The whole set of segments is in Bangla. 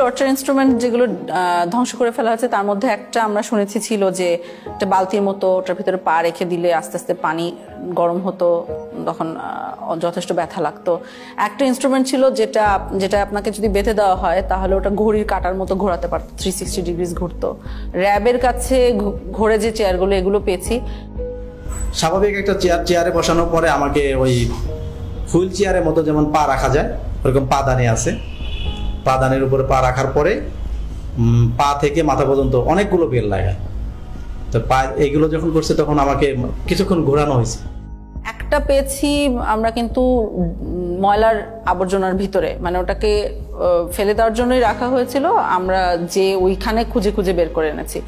টর্চার ইনস্ট্রুমেন্ট যেগুলো ধ্বংস করে ফেলা হয়েছে তার মধ্যে একটা আমরা শুনেছি ছিল যে একটা বালতির মতো, ওটার ভিতরে পা রেখে দিলে আস্তে আস্তে পানি গরম হতো, তখন যথেষ্ট ব্যথা লাগতো। একটা ইনস্ট্রুমেন্ট ছিল যেটা যেটা আপনাকে যদি বেঁধে দেওয়া হয় তাহলে ওটা ঘড়ির কাঁটার মতো ঘোরাতে পারতো, 360 ডিগ্রিজ ঘুরতো। র্যাবের কাছে ঘোরে যে চেয়ারগুলো, এগুলো পেয়েছি। স্বাভাবিক একটা চেয়ারে বসানোর পরে আমাকে ওই হুইল চেয়ারের মতো যেমন পা রাখা যায় ওরকম পাদানি আছে, পাদানের উপরে পা রাখার পরে পা থেকে মাথা পর্যন্ত অনেকগুলো বেল লাগায়। তো পা এইগুলো যখন করছে তখন আমাকে কিছুক্ষণ ঘোরানো হয়েছে। একটা পেয়েছি আমরা কিন্তু ময়লার আবর্জনার ভিতরে, মানে ওটাকে ফেলে দেওয়ার জন্যই রাখা হয়েছিল, আমরা যে ওইখানে খুঁজে খুঁজে বের করে এনেছি।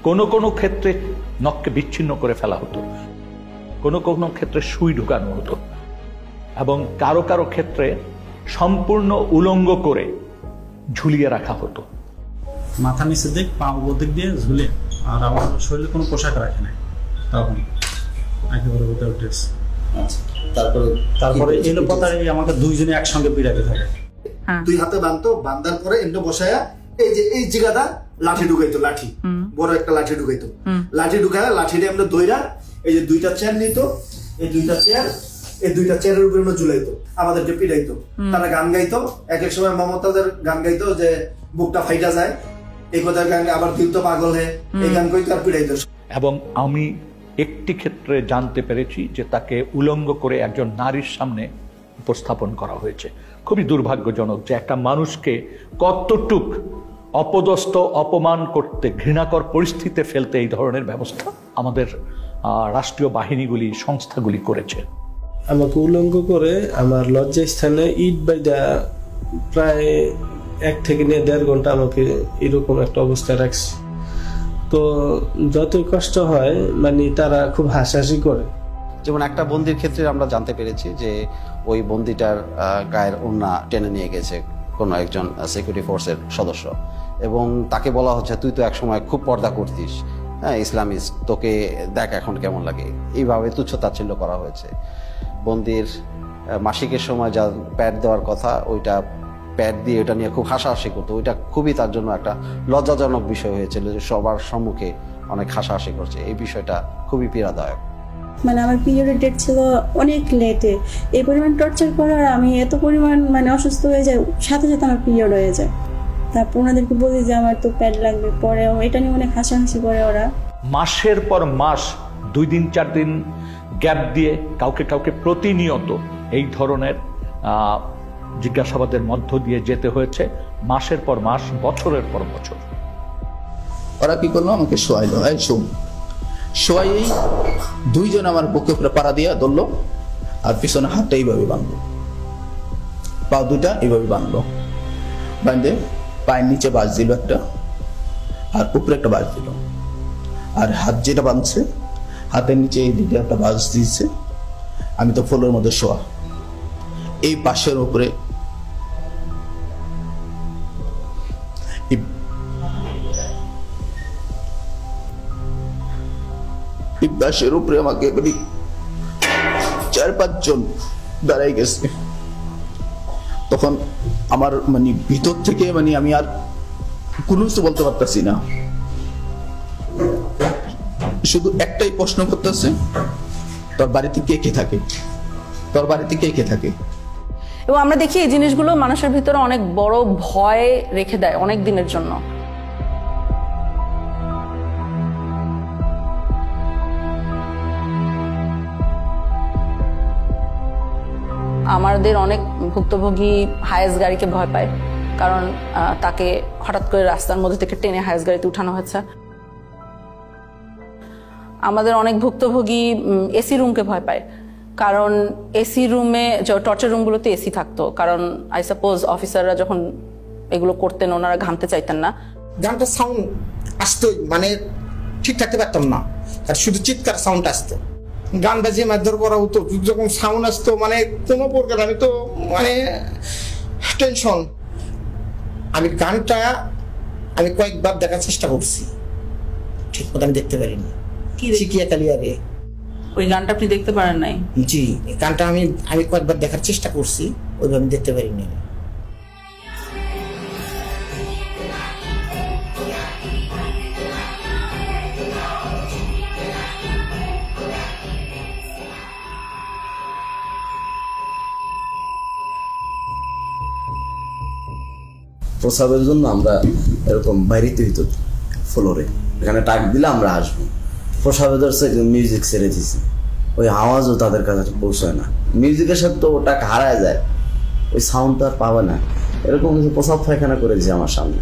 কোনো কোনো ক্ষেত্রে নখকে বিচ্ছিন্ন করে ফেলা হতো, কোনো কোনো ক্ষেত্রে সুই ঢুকানো হতো, এবং কারো কারো ক্ষেত্রে সম্পূর্ণ উলঙ্গ করে ঝুলিয়ে রাখা হতো। মাথা নিচে দিক, পা উপর দিক দিয়ে ঝুলে, আর আমার শরীরে কোনো পোশাক রাখে নাই তখন, একেবারে উইদাউট ড্রেস। তারপরে এলো পাতায় আমাকে দুইজনে একসঙ্গে পিড়াতে থাকে। দুই হাতে বাঁধতো, বাঁধার পরে এমনি বসায়া এই যে এই জায়গাটা লাঠি ঢুকাইতো, লাঠি বড় একটা লাঠি ঢুকাইতো, লাঠি ঢুকায় লাঠিটা এমনি দইরা এই যে দুইটা চেয়ার নিত, এই দুইটা চেয়ারের উপরে ঝুলাইতো, আমাদেরকে পিড়াইতো। তারা গান গাইতো, এক এক সময় মমতাদের গান গাইতো যে বুকটা ফাইটা যায়, এই কথার গান, আবার দিল তো পাগল হে, এই গান কইতো আর পিড়াইতো। এবং আমি একটি ক্ষেত্রে জানতে পেরেছি যে তাকে উলঙ্গ করে একজন নারীর সামনে উপস্থাপন করা হয়েছে। খুবই দুর্ভাগ্যজনক যে একটা মানুষকে কতটুক অপদস্থ, অপমান করতে, ঘৃণাকর পরিস্থিতিতে ফেলতে এই ধরনের ব্যবস্থা আমাদের রাষ্ট্রীয় বাহিনীগুলি, সংস্থাগুলি করেছে। আমাকে উলঙ্গ করে আমার লজ্জা স্থানে ইট বাইদা প্রায় 1 থেকে 1.5 ঘন্টা আমাকে এরকম একটা অবস্থায় রাখছে। তো যতই কষ্ট হয় মানে তারা খুব হাসাহাসি করে। যেমন একটা বন্দির ক্ষেত্রে আমরা জানতে পেরেছি যে ওই বন্দিটার গায়ের ওড়না টেনে নিয়ে গেছে কোনো একজন সিকিউরিটি ফোর্সের সদস্য, এবং তাকে বলা হচ্ছে তুই তো একসময় খুব পর্দা করতিস, হ্যাঁ ইসলামিস্ট, তোকে দেখ এখন কেমন লাগে। এইভাবে তুচ্ছ-তাচ্ছিল্য করা হয়েছে। বন্দির মাসিকের সময় যা প্যাড দেওয়ার কথা, ওইটা প্যাড দিয়ে ওটা নিয়ে খুব হাসাহাসি করতো। ওইটা খুবই তার জন্য একটা লজ্জাজনক বিষয় হয়েছিল যে সবার সম্মুখে অনেক হাসাহাসি করছে। এই বিষয়টা খুবই পীড়াদায়ক। মানে আমার পিরিয়ডের ডেট ছিল অনেক লেটে, এই পরিমাণ টর্চার করার আমি এত পরিমাণ মানে অসুস্থ হয়ে যায়, সাথে সাথে আমার পিরিয়ড হয়ে যায়। তারপর ওনাদেরকে বলি যে আমার তো প্যাড লাগবে, পরে এটা নিয়ে অনেক হাসাহাসি করে ওরা। মাসের পর মাস 2 দিন 4 দিন গ্যাপ দিয়ে কাউকে কাউকে প্রতিনিয়ত এই ধরনের জিজ্ঞাসাবাদের মধ্য দিয়ে যেতে হয়েছে, মাসের পর মাস, বছরের পর বছর। ওরা কি করলো, আমাকে শোয়াইলো, এই শোন, শোয়াই দুইজন আমার বুকে উপরে পাড়া দিয়া ধরলো, আর পিছনে হাতটা এইভাবে বাঁধলো, পা দুটা এইভাবে বাঁধলো, বাঁধে পায়ের নিচে বাজ দিল একটা, আর উপরে একটা বাজ দিল, আর হাত যেটা বাঁধছে হাতের নিচে এই দিকে একটা বাজ দিয়েছে। আমি তো ফ্লোরের মধ্যে শোয়া, এই পাশের উপরে বাসের উপরে আমাকে 4-5 জন দাঁড়াই গেছে। তখন আমার মানে ভিতর থেকে মানে আমি আর কোনো কিছু বলতে পারতেছি না, শুধু একটাই প্রশ্ন করতেছে, তোর বাড়িতে কে কে থাকে, তোর বাড়িতে কে কে থাকে। এবং আমরা দেখি এই জিনিসগুলো মানুষের ভিতরে অনেক বড় ভয় রেখে দেয় অনেক দিনের জন্য। আমাদের অনেক ভুক্তভোগী হায়েস গাড়িকে ভয় পায়, কারণ তাকে হঠাৎ করে রাস্তার মধ্যে থেকে টেনে হায়েস গাড়িতে উঠানো হয়েছে। আমাদের অনেক ভুক্তভোগী এসি রুমকে ভয় পায়, কারণ এসি রুমে, টর্চার রুমগুলোতে এসি থাকতো, কারণ আই সাপোজ অফিসাররা যখন এগুলো করতেন ওনারা ঘামতে চাইতেন না। গানটা সাউন্ড আসতো, মানে ঠিক থাকতে পারতাম না, আর শুধু চিৎকার সাউন্ড আসতো। গান বাজিয়ে মারধর করা হতো, যখন সাউন্ড আসতো মানে কোনো প্রকার, আমি তো মানে টেনশন। আমি গানটা আমি কয়েকবার দেখার চেষ্টা করছি, ঠিক মতো আমি দেখতে পারিনি। চিকিয়া কালিয়ারে ওই গানটা আপনি দেখতে পারেন নাই? জি, গানটা আমি কয়েকবার দেখার চেষ্টা করছি, ওইভাবে আমি দেখতে পারিনি। প্রসাবের জন্য আমরা এরকম বাইরেতে হইতো ফ্লোরে, এখানে টাক দিলে আমরা আসবো। প্রসাবে ধরছে মিউজিক ছেড়ে দিছি, ওই আওয়াজও তাদের কাছে পৌঁছায় না, মিউজিকের সাথে তো ওটা হারায় যায়, ওই সাউন্ড আর পাবে না। এরকম কিছু প্রসাব পায়খানা করেছে আমার সামনে,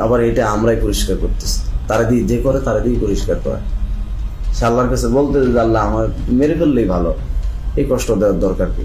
আবার এটা আমরাই পরিষ্কার করতেছি, তারা দিয়ে যে করে তারা দিয়ে পরিষ্কার করে। সে আল্লাহর কাছে বলতে যে আল্লাহ আমার মেরে ফেললেই ভালো, এই কষ্ট দেওয়ার দরকার কি।